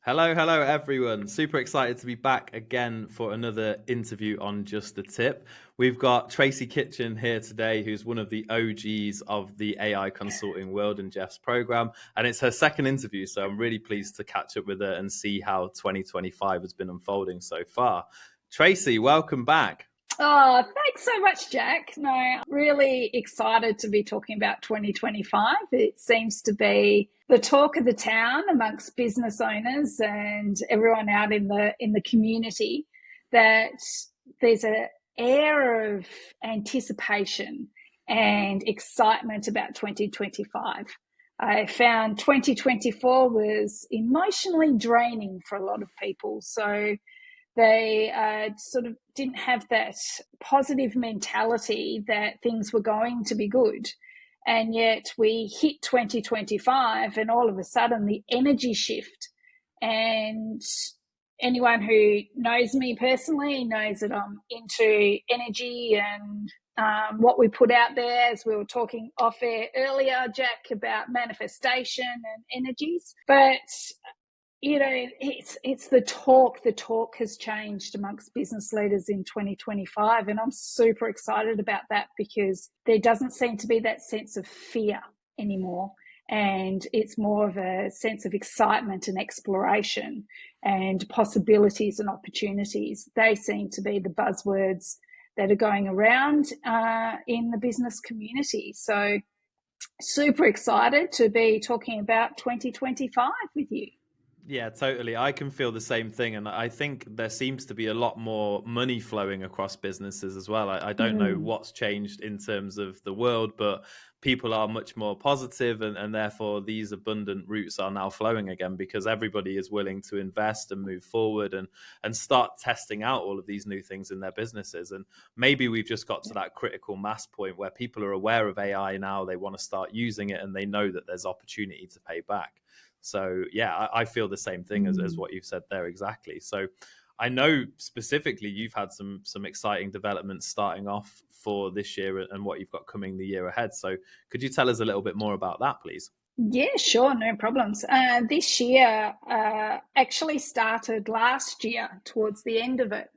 Hello, hello, everyone. Super excited to be back again for another interview on Just a Tip. We've got Tracey Kitching here today, who's one of the OGs of the AI consulting world in Jeff's program. And it's her second interview, so I'm really pleased to catch up with her and see how 2025 has been unfolding so far. Tracey, welcome back. Oh, thanks so much, Jack. No, I'm really excited to be talking about 2025. It seems to be the talk of the town amongst business owners and everyone out in the community that there's an air of anticipation and excitement about 2025. I found 2024 was emotionally draining for a lot of people. So they sort of didn't have that positive mentality that things were going to be good. And yet we hit 2025 and all of a sudden the energy shift. And anyone who knows me personally knows that I'm into energy and what we put out there, as we were talking off air earlier, Jack, about manifestation and energies. But it's the talk. The talk has changed amongst business leaders in 2025, and I'm super excited about that because there doesn't seem to be that sense of fear anymore, and it's more of a sense of excitement and exploration and possibilities and opportunities. They seem to be the buzzwords that are going around in the business community. So super excited to be talking about 2025 with you. Yeah, totally. I can feel the same thing. And I think there seems to be a lot more money flowing across businesses as well. I don't know Mm. what's changed in terms of the world, but people are much more positive and therefore these abundant routes are now flowing again because everybody is willing to invest and move forward and start testing out all of these new things in their businesses. And maybe we've just got to that critical mass point where people are aware of AI now, they want to start using it and they know that there's opportunity to pay back. So yeah, I feel the same thing as what you've said there exactly. So I know specifically you've had some exciting developments starting off for this year and what you've got coming the year ahead. So could you tell us a little bit more about that, please? Yeah, sure, no problems. This year actually started last year towards the end of it,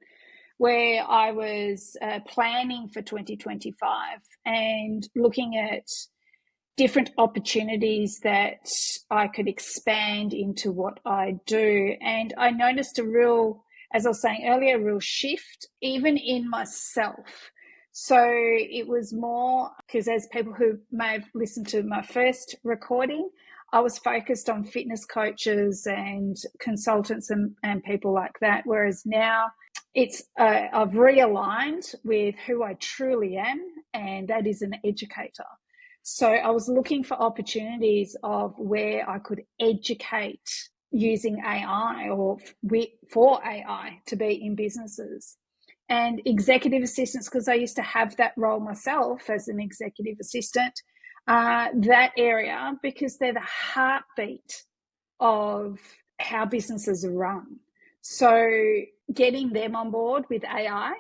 where I was planning for 2025 and looking at different opportunities that I could expand into what I do. And I noticed a real, as I was saying earlier, a real shift even in myself. So it was more because, as people who may have listened to my first recording, I was focused on fitness coaches and consultants and people like that. Whereas now it's I've realigned with who I truly am, and that is an educator. So I was looking for opportunities of where I could educate using AI or for AI to be in businesses. And executive assistants, because I used to have that role myself as an executive assistant, that area, because they're the heartbeat of how businesses are run. So getting them on board with AI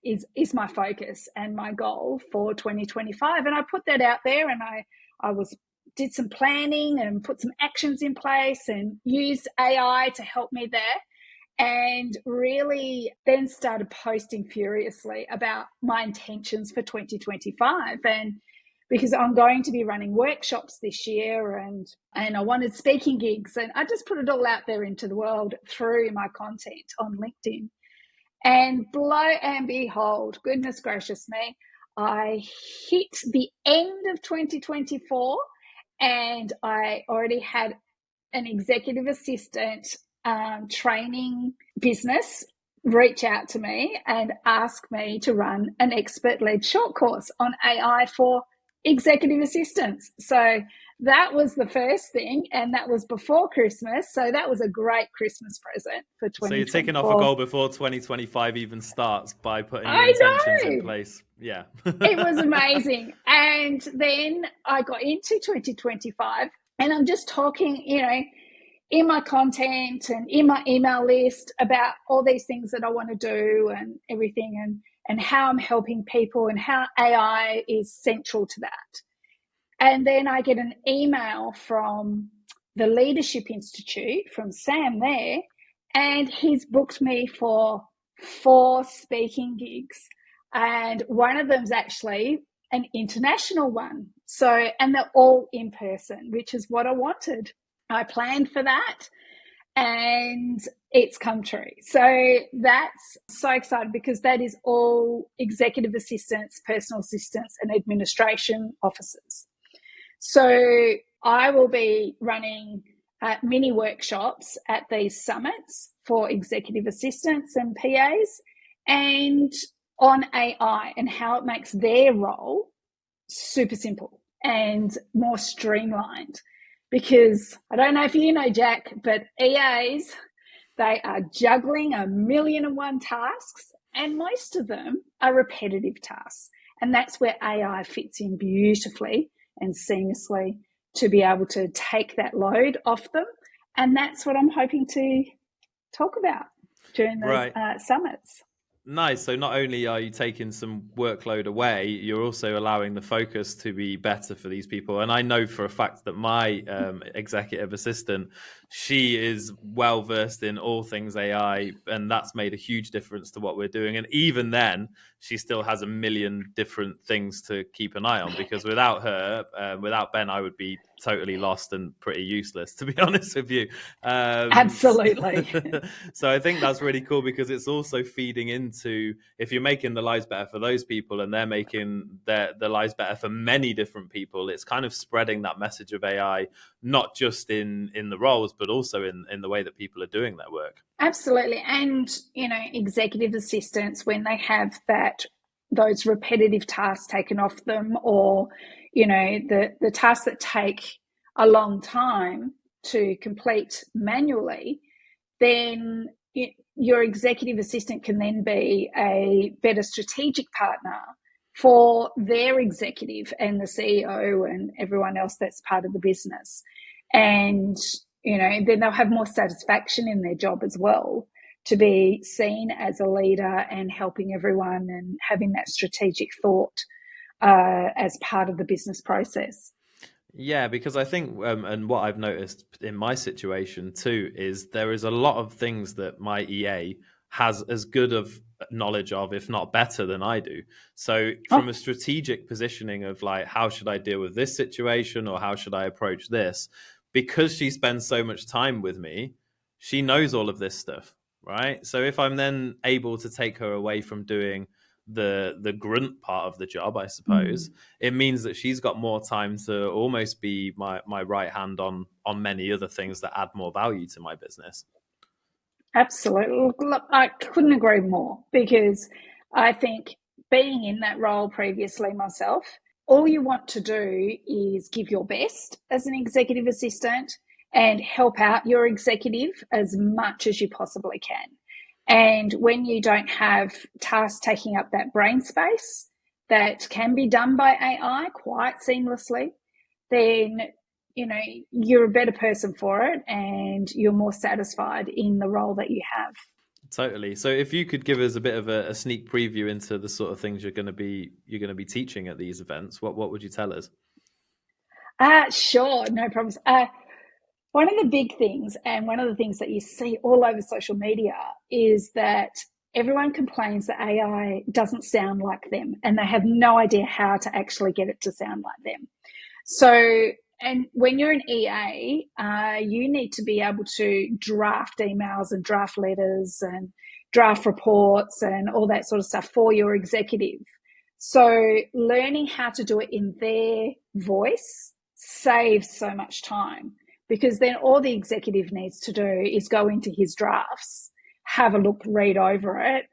is my focus and my goal for 2025. And I put that out there, and I did some planning and put some actions in place and used AI to help me there. And really then started posting furiously about my intentions for 2025. And because I'm going to be running workshops this year and I wanted speaking gigs, and I just put it all out there into the world through my content on LinkedIn. And lo and behold, goodness gracious me, I hit the end of 2024 and I already had an executive assistant training business reach out to me and ask me to run an expert-led short course on AI for executive assistants. So that was the first thing, and that was before Christmas. So that was a great Christmas present for So you're ticking off a 2024. goal before 2025 even starts by putting your I intentions in know. place. Yeah. It was amazing. And then I got into 2025 and I'm just talking, in my content and in my email list about all these things that I want to do and everything and how I'm helping people and how AI is central to that. And then I get an email from the Leadership Institute from Sam there, and he's booked me for 4 speaking gigs. And one of them's actually an international one. So, and they're all in person, which is what I wanted. I planned for that and it's come true. So that's so exciting because that is all executive assistants, personal assistants, and administration officers. So I will be running mini workshops at these summits for executive assistants and PAs and on AI and how it makes their role super simple and more streamlined. Because I don't know if you know, Jack, but EAs, they are juggling 1,000,001 tasks, and most of them are repetitive tasks. And that's where AI fits in beautifully and seamlessly to be able to take that load off them. And that's what I'm hoping to talk about during those summits. Nice. So not only are you taking some workload away, you're also allowing the focus to be better for these people. And I know for a fact that my executive assistant, she is well versed in all things AI, and that's made a huge difference to what we're doing. And even then, she still has a million different things to keep an eye on, because without her, without Ben, I would be totally lost and pretty useless, to be honest with you. Absolutely. So I think that's really cool, because it's also feeding into, if you're making the lives better for those people and they're making their lives better for many different people, it's kind of spreading that message of AI, not just in the roles, but also in the way that people are doing their work. Absolutely. And, executive assistants, when they have those repetitive tasks taken off them, or, the tasks that take a long time to complete manually, then your executive assistant can then be a better strategic partner for their executive and the CEO and everyone else that's part of the business. And, then they'll have more satisfaction in their job as well, to be seen as a leader and helping everyone and having that strategic thought as part of the business process. Yeah, because I think, and what I've noticed in my situation too, is there is a lot of things that my EA has as good of knowledge of, if not better than I do. So from a strategic positioning of like, how should I deal with this situation, or how should I approach this? Because she spends so much time with me, she knows all of this stuff, right? So if I'm then able to take her away from doing the grunt part of the job, I suppose, it means that she's got more time to almost be my right hand on many other things that add more value to my business. Absolutely. Look, I couldn't agree more, because I think being in that role previously myself, all you want to do is give your best as an executive assistant and help out your executive as much as you possibly can. And when you don't have tasks taking up that brain space that can be done by AI quite seamlessly, then you're a better person for it and you're more satisfied in the role that you have. Totally. So if you could give us a bit of a sneak preview into the sort of things you're going to be teaching at these events, what would you tell us? Sure, no problems. One of the big things, and one of the things that you see all over social media, is that everyone complains that AI doesn't sound like them, and they have no idea how to actually get it to sound like them. So, and when you're an EA, you need to be able to draft emails and draft letters and draft reports and all that sort of stuff for your executive. So learning how to do it in their voice saves so much time, because then all the executive needs to do is go into his drafts, have a look, read over it,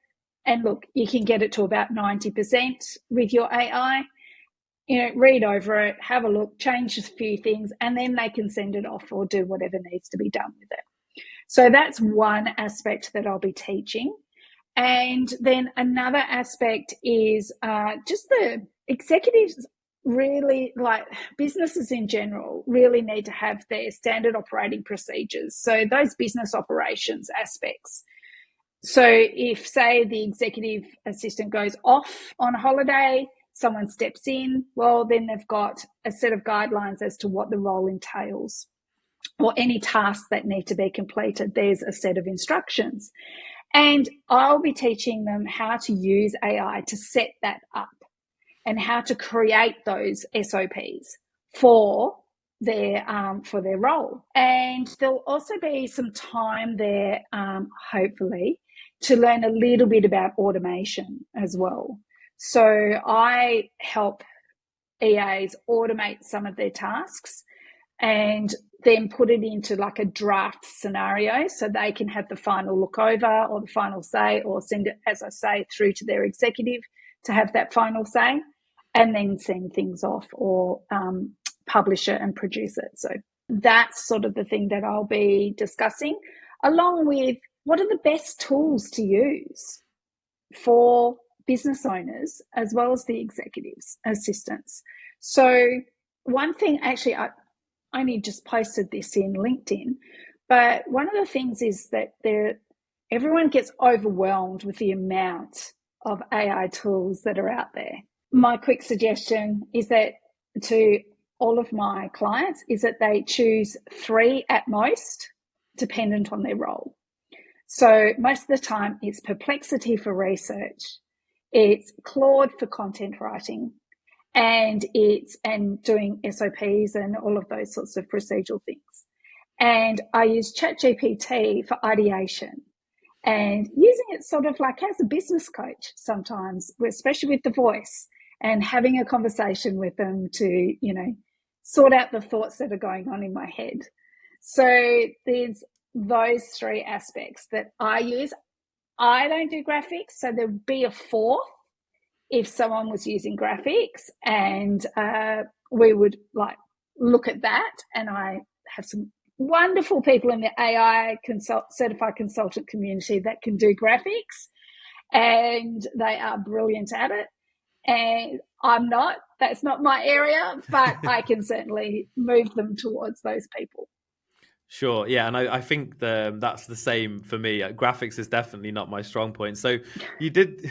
and look, you can get it to about 90% with your AI. Read over it, have a look, change a few things, and then they can send it off or do whatever needs to be done with it. So that's one aspect that I'll be teaching. And then another aspect is just the executives really, like businesses in general, really need to have their standard operating procedures. So those business operations aspects. So if, say, the executive assistant goes off on holiday, someone steps in, well, then they've got a set of guidelines as to what the role entails. or any tasks that need to be completed, there's a set of instructions. And I'll be teaching them how to use AI to set that up and how to create those SOPs for their role. And there'll also be some time there, hopefully, to learn a little bit about automation as well. So I help EAs automate some of their tasks and then put it into like a draft scenario so they can have the final look over or the final say, or send it, as I say, through to their executive to have that final say, and then send things off or publish it and produce it. So that's sort of the thing that I'll be discussing, along with what are the best tools to use for business owners as well as the executives, assistants. So one thing, actually, I only just posted this in LinkedIn, but one of the things is that everyone gets overwhelmed with the amount of AI tools that are out there. My quick suggestion is that to all of my clients is that they choose 3 at most, dependent on their role. So most of the time it's Perplexity for research, it's Claude for content writing, and doing SOPs and all of those sorts of procedural things. And I use ChatGPT for ideation and using it sort of like as a business coach sometimes, especially with the voice, and having a conversation with them to, sort out the thoughts that are going on in my head. So there's those 3 aspects that I use. I don't do graphics, so there'd be a 4th if someone was using graphics, and we would look at that. And I have some wonderful people in the AI certified consultant community that can do graphics, and they are brilliant at it. And that's not my area, but I can certainly move them towards those people. Sure, yeah, and I think that's the same for me. Graphics is definitely not my strong point. So you did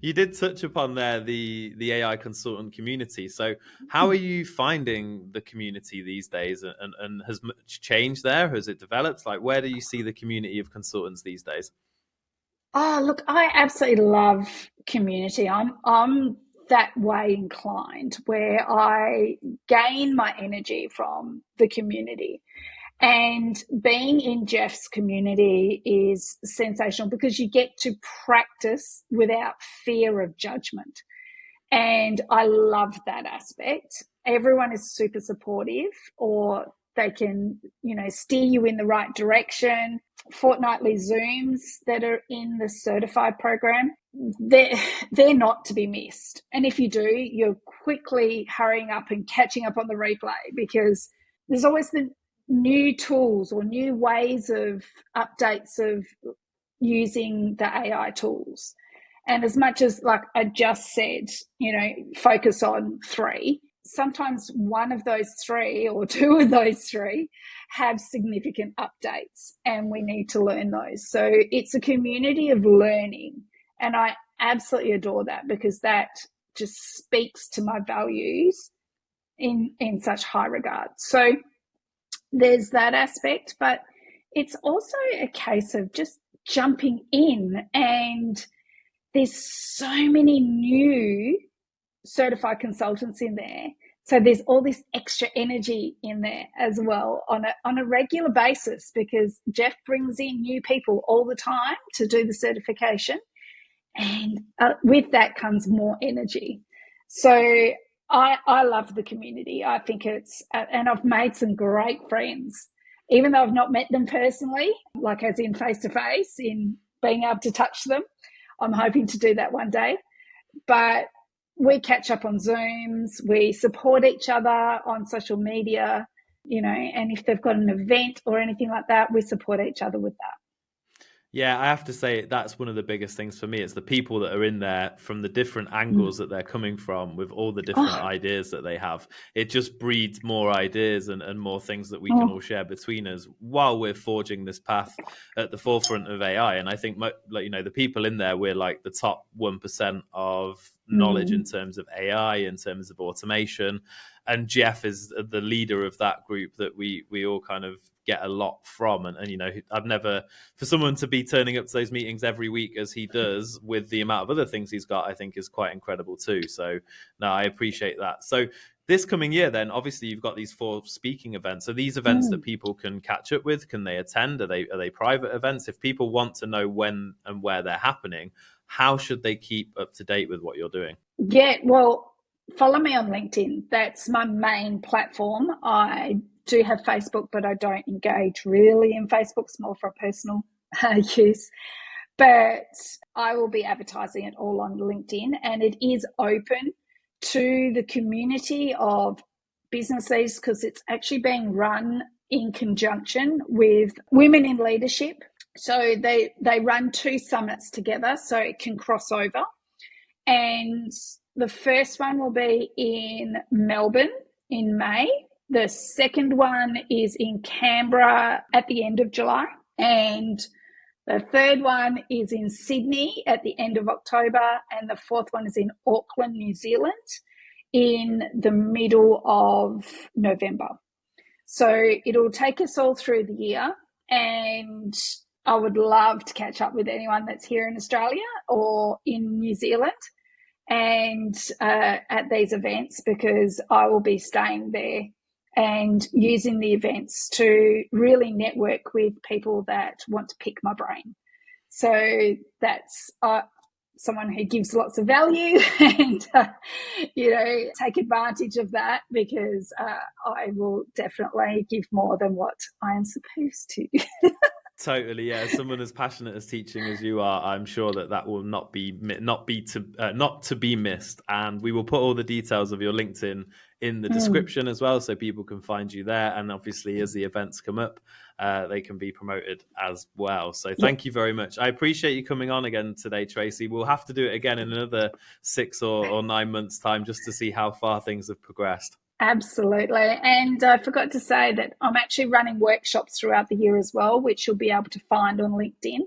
you did touch upon there the AI consultant community. So how are you finding the community these days, and has much changed there? Has it developed? Like, where do you see the community of consultants these days? Oh, look, I absolutely love community. I'm that way inclined, where I gain my energy from the community. And being in Jeff's community is sensational because you get to practice without fear of judgment. And I love that aspect. Everyone is super supportive, or they can, steer you in the right direction. Fortnightly Zooms that are in the certified program, they're not to be missed. And if you do, you're quickly hurrying up and catching up on the replay, because there's always the new tools or new ways of updates of using the AI tools. And as much as, like I just said, focus on 3, sometimes one of those 3 or 2 of those 3 have significant updates, and we need to learn those. So it's a community of learning, and I absolutely adore that, because that just speaks to my values in such high regard. So there's that aspect, but it's also a case of just jumping in, and there's so many new certified consultants in there. So there's all this extra energy in there as well on a regular basis, because Jeff brings in new people all the time to do the certification. And with that comes more energy. So I love the community. I think and I've made some great friends, even though I've not met them personally, like as in face-to-face, in being able to touch them. I'm hoping to do that one day. But we catch up on Zooms, we support each other on social media, and if they've got an event or anything like that, we support each other with that. Yeah, I have to say that's one of the biggest things for me. It's the people that are in there from the different angles that they're coming from, with all the different ideas that they have. It just breeds more ideas and more things that we can all share between us while we're forging this path at the forefront of AI. And I think, the people in there, we're like the top 1% of knowledge in terms of AI, in terms of automation. and Jeff is the leader of that group that we all kind of get a lot from. And you know, I've never, for someone to be turning up to those meetings every week as he does with the amount of other things he's got, I think is quite incredible too. So no, I appreciate that. So this coming year, then obviously you've got these 4 speaking events. Are these events that people can catch up with? Can they attend? Are they private events? If people want to know when and where they're happening, how should they keep up to date with what you're doing? Yeah, well, follow me on LinkedIn. That's my main platform. I do have Facebook, but I don't engage really in Facebook. It's more for personal use. But I will be advertising it all on LinkedIn, and it is open to the community of businesses because it's actually being run in conjunction with Women in Leadership. So they run 2 summits together, so it can cross over. And the first one will be in Melbourne in May. The second one is in Canberra at the end of July. And the third one is in Sydney at the end of October. And the fourth one is in Auckland, New Zealand in the middle of November. So it'll take us all through the year. And I would love to catch up with anyone that's here in Australia or in New Zealand and at these events, because I will be staying there and using the events to really network with people that want to pick my brain. So that's someone who gives lots of value and, take advantage of that, because I will definitely give more than what I am supposed to. Totally, yeah. Someone as passionate as teaching as you are, I'm sure that will not to be missed. And we will put all the details of your LinkedIn in the description as well, so people can find you there. And obviously, as the events come up, they can be promoted as well. So thank you very much. I appreciate you coming on again today, Tracey. We'll have to do it again in another 6 or 9 months' time, just to see how far things have progressed. Absolutely. And I forgot to say that I'm actually running workshops throughout the year as well, which you'll be able to find on LinkedIn.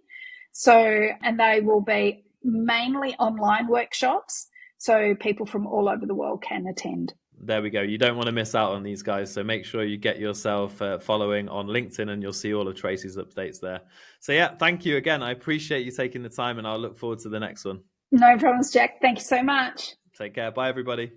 So, and they will be mainly online workshops, so people from all over the world can attend. There we go. You don't want to miss out on these guys. So make sure you get yourself following on LinkedIn, and you'll see all of Tracey's updates there. So yeah, thank you again. I appreciate you taking the time, and I'll look forward to the next one. No problems, Jack. Thank you so much. Take care. Bye, everybody.